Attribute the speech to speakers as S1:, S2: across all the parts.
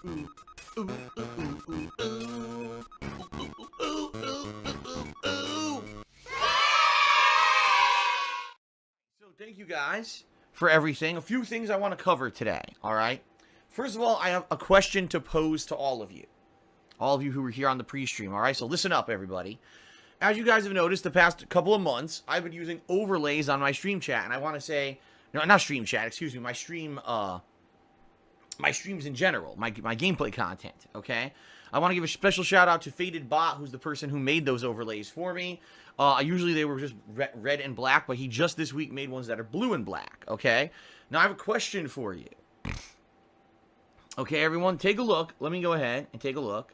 S1: So thank you guys for everything. A few things I want to cover today, all right? First of all, I have a question to pose to all of you who were here on the pre-stream, all right? So listen up, everybody. As you guys have noticed, the past couple of months, I've been using overlays on my stream chat, and I want to say, no, not stream chat, excuse me, my streams in general, my gameplay content, okay? I want to give a special shout out to Faded Bot, who's the person who made those overlays for me. Usually they were just red and black, but he just this week made ones that are blue and black, okay? Now I have a question for you. Okay, everyone, take a look. Let me go ahead and take a look.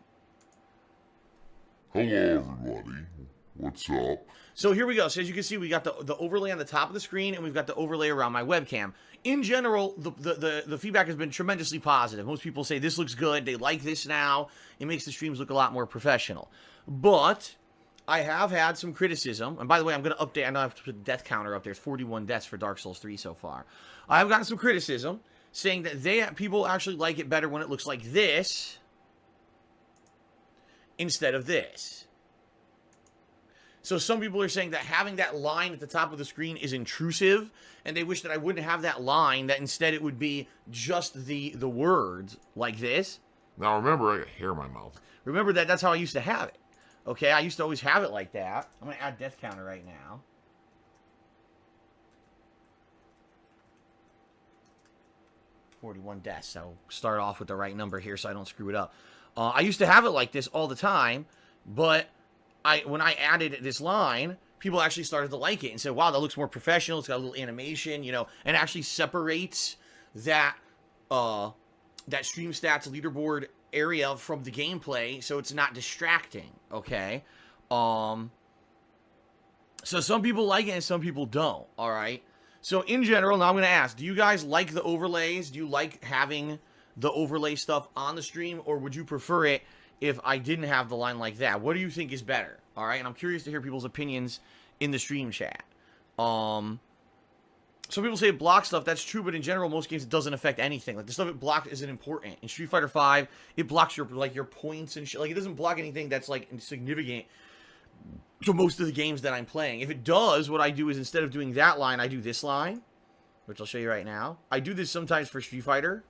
S2: Hello, everybody. What's up?
S1: So here we go. So as you can see, we got the overlay on the top of the screen, and we've got the overlay around my webcam. In general, the feedback has been tremendously positive. Most people say this looks good. They like this now. It makes the streams look a lot more professional. But I have had some criticism. And by the way, I'm going to update. I know I have to put the death counter up there. It's 41 deaths for Dark Souls 3 so far. I've gotten some criticism saying that people actually like it better when it looks like this instead of this. So some people are saying that having that line at the top of the screen is intrusive, and they wish that I wouldn't have that line, that instead it would be just the words like this.
S2: Now remember, I got hair in my mouth.
S1: Remember that's how I used to have it. Okay, I used to always have it like that. I'm going to add death counter right now. $41 deaths, so start off with the right number here so I don't screw it up. I used to have it like this all the time, but when I added this line, people actually started to like it and said, wow, that looks more professional. It's got a little animation, you know, and actually separates that stream stats leaderboard area from the gameplay, so it's not distracting, okay? So some people like it and some people don't, all right? So in general, now I'm going to ask, do you guys like the overlays? Do you like having the overlay stuff on the stream, or would you prefer it if I didn't have the line like that? What do you think is better? All right, and I'm curious to hear people's opinions in the stream chat. Some people say it blocks stuff. That's true, but in general, most games it doesn't affect anything. Like the stuff it blocked isn't important. In Street Fighter V, it blocks your points and shit. Like it doesn't block anything that's like insignificant to most of the games that I'm playing. If it does, what I do is instead of doing that line, I do this line, which I'll show you right now. I do this sometimes for Street Fighter.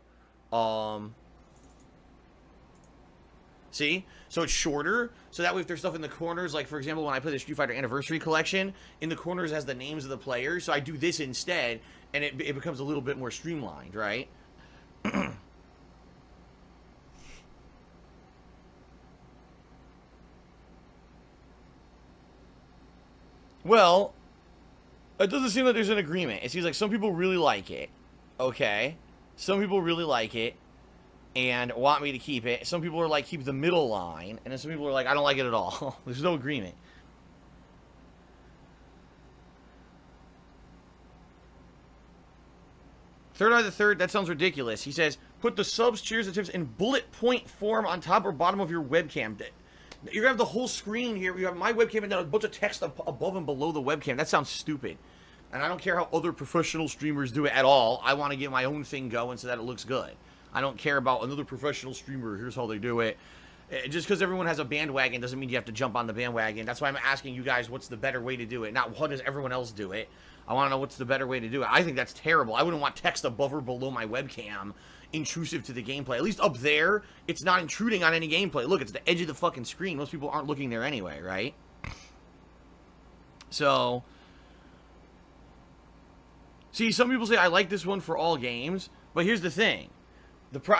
S1: See? So it's shorter, so that way if there's stuff in the corners, like for example when I play the Street Fighter Anniversary Collection, in the corners has the names of the players, so I do this instead, and it becomes a little bit more streamlined, right? Well, it doesn't seem like there's an agreement. It seems like some people really like it, okay? Some people really like it and want me to keep it. Some people are like, keep the middle line. And then some people are like, I don't like it at all. There's no agreement. Third Eye the Third, that sounds ridiculous. He says, put the subs, cheers, and tips in bullet point form on top or bottom of your webcam. You're going to have the whole screen here. You have my webcam and then a bunch of text above and below the webcam. That sounds stupid. And I don't care how other professional streamers do it at all. I want to get my own thing going so that it looks good. I don't care about another professional streamer. Here's how they do it. Just because everyone has a bandwagon doesn't mean you have to jump on the bandwagon. That's why I'm asking you guys what's the better way to do it. Not how does everyone else do it. I want to know what's the better way to do it. I think that's terrible. I wouldn't want text above or below my webcam intrusive to the gameplay. At least up there, it's not intruding on any gameplay. Look, it's the edge of the fucking screen. Most people aren't looking there anyway, right? So, see, some people say I like this one for all games, but here's the thing.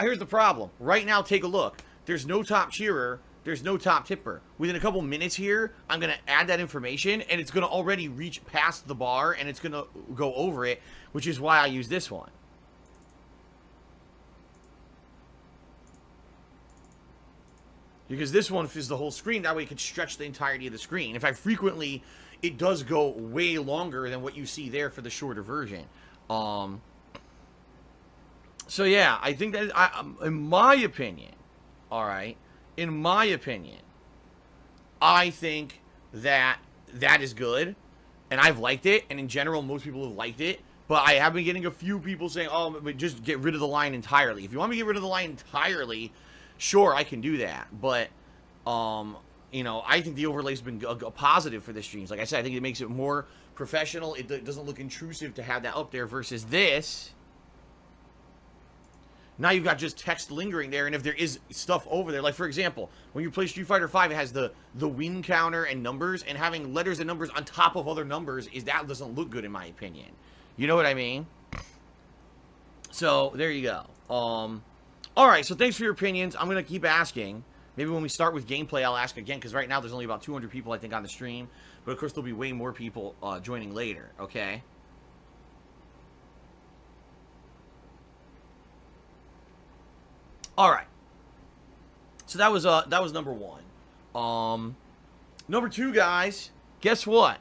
S1: Here's the problem. Right now, take a look. There's no top cheerer. There's no top tipper. Within a couple minutes here, I'm going to add that information, and it's going to already reach past the bar, and it's going to go over it, which is why I use this one. Because this one fills the whole screen. That way it could stretch the entirety of the screen. In fact, frequently, it does go way longer than what you see there for the shorter version. So, yeah, I think that, in my opinion, all right, in my opinion, I think that that is good, and I've liked it, and in general, most people have liked it, but I have been getting a few people saying, oh, but just get rid of the line entirely. If you want me to get rid of the line entirely, sure, I can do that, but you know, I think the overlay's been a positive for the streams. Like I said, I think it makes it more professional. It doesn't look intrusive to have that up there versus this. Now you've got just text lingering there, and if there is stuff over there, like for example, when you play Street Fighter V, it has the win counter and numbers, and having letters and numbers on top of other numbers that doesn't look good in my opinion. You know what I mean? So there you go. All right. So thanks for your opinions. I'm gonna keep asking. Maybe when we start with gameplay, I'll ask again, because right now there's only about 200 people I think on the stream, but of course there'll be way more people joining later. Okay. All right. So that was number one. Number two, guys. Guess what?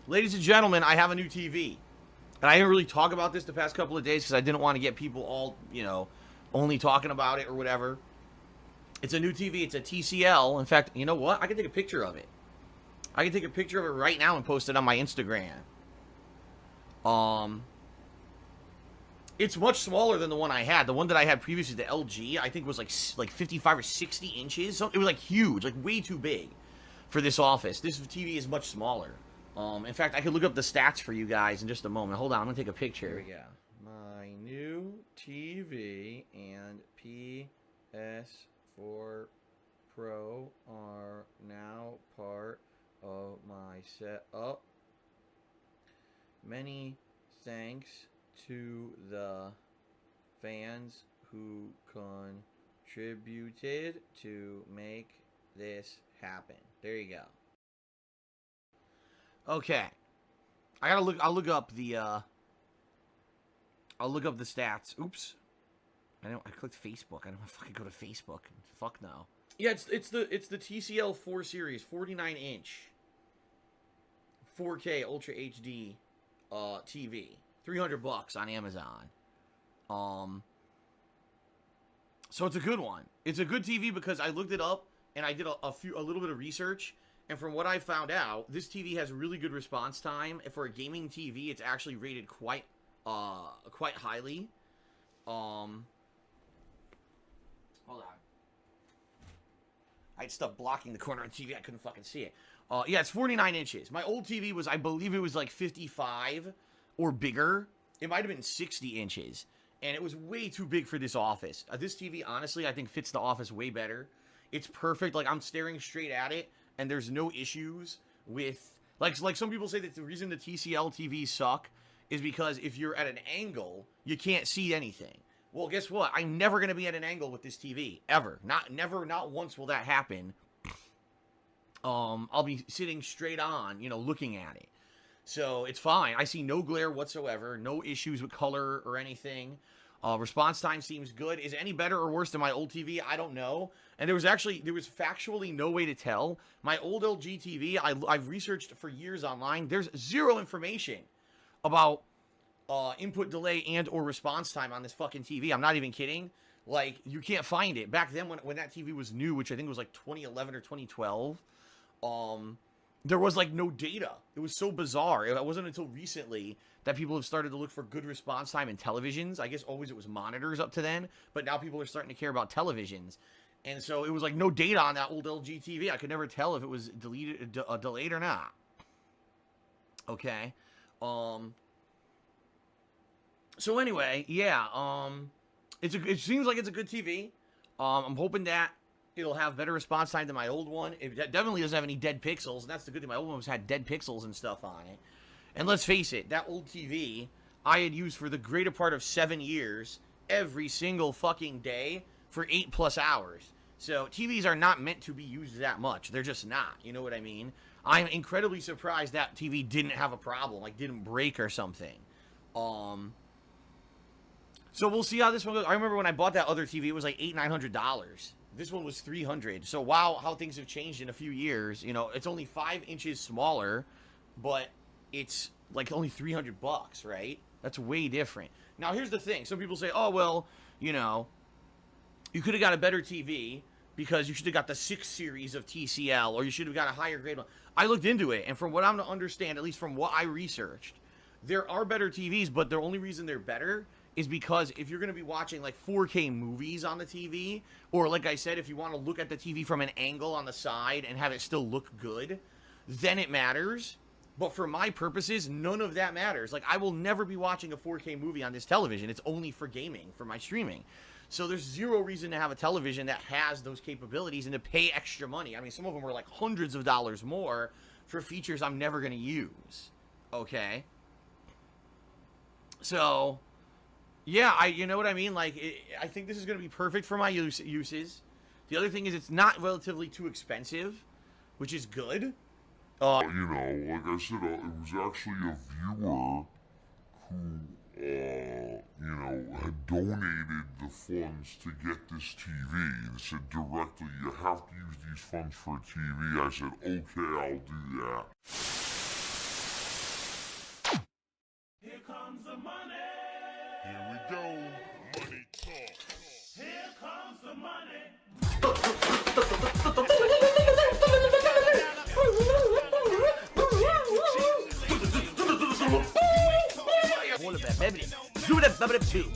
S1: Ladies and gentlemen, I have a new TV. And I didn't really talk about this the past couple of days because I didn't want to get people all, you know, only talking about it or whatever. It's a new TV. It's a TCL. In fact, you know what? I can take a picture of it. I can take a picture of it right now and post it on my Instagram. It's much smaller than the one I had. The one that I had previously, the LG, I think was like 55 or 60 inches. So it was like huge, like way too big for this office. This TV is much smaller. In fact, I could look up the stats for you guys in just a moment. Hold on, I'm gonna take a picture. Here we go. My new TV and PS4 Pro are now part of my setup. Many thanks to the fans who contributed to make this happen. There you go. Okay. I'll look up the stats. Oops. I clicked Facebook. I don't want to fucking go to Facebook. Fuck no. Yeah, it's the TCL 4 series, 49-inch 4K Ultra HD TV. $300 on Amazon. So it's a good one. It's a good TV because I looked it up and I did a little bit of research, and from what I found out, this TV has really good response time. For a gaming TV, it's actually rated quite highly. Hold on. I had stuff blocking the corner of the TV. I couldn't fucking see it. Yeah, it's 49 inches. My old TV was, I believe it was like 55 or bigger. It might have been 60 inches. And it was way too big for this office. This TV, honestly, I think fits the office way better. It's perfect. Like, I'm staring straight at it, and there's no issues with... Like some people say that the reason the TCL TVs suck is because if you're at an angle, you can't see anything. Well, guess what? I'm never going to be at an angle with this TV. Ever. Not once will that happen. I'll be sitting straight on, you know, looking at it. So, it's fine. I see no glare whatsoever. No issues with color or anything. Response time seems good. Is it any better or worse than my old TV? I don't know. And there was factually no way to tell. My old LG TV, I've researched for years online. There's zero information about input delay and or response time on this fucking TV. I'm not even kidding. Like, you can't find it. Back then when that TV was new, which I think was like 2011 or 2012, there was like no data. It was so bizarre. It wasn't until recently that people have started to look for good response time in televisions. I guess always it was monitors up to then, but now people are starting to care about televisions. And so it was like no data on that old LG TV. I could never tell if it was delayed or not. Okay. So anyway, yeah, it seems like it's a good TV. I'm hoping that it'll have better response time than my old one. It definitely doesn't have any dead pixels, and that's the good thing. My old one had dead pixels and stuff on it. And let's face it, that old TV I had used for the greater part of 7 years, every single fucking day for 8+ hours. So TVs are not meant to be used that much. They're just not. You know what I mean? I'm incredibly surprised that TV didn't have a problem, like didn't break or something. So we'll see how this one goes. I remember when I bought that other TV, it was like $900. This one was $300. So wow, how things have changed in a few years. You know, it's only 5 inches smaller, but it's like only $300, right? That's way different. Now here's the thing. Some people say, oh, well, you know, you could have got a better TV because you should have got the 6 series of TCL, or you should have got a higher grade one. I looked into it, and from what I'm to understand, at least from what I researched, there are better TVs, but the only reason they're better is because if you're going to be watching like 4K movies on the TV, or like I said, if you want to look at the TV from an angle on the side and have it still look good, then it matters. But for my purposes, none of that matters. Like, I will never be watching a 4K movie on this television. It's only for gaming, for my streaming. So there's zero reason to have a television that has those capabilities and to pay extra money. I mean, some of them are like hundreds of dollars more for features I'm never going to use. Okay? So, yeah, you know what I mean? Like, I think this is going to be perfect for my uses. The other thing is it's not relatively too expensive, which is good.
S2: You know, like I said, it was actually a viewer who, you know, had donated the funds to get this TV and said directly, you have to use these funds for a TV. I said, okay, I'll do that.
S3: Here comes the money.
S2: Here we go. Money talk.
S3: Here comes the money.
S1: All of that, baby. Do that, baby, too.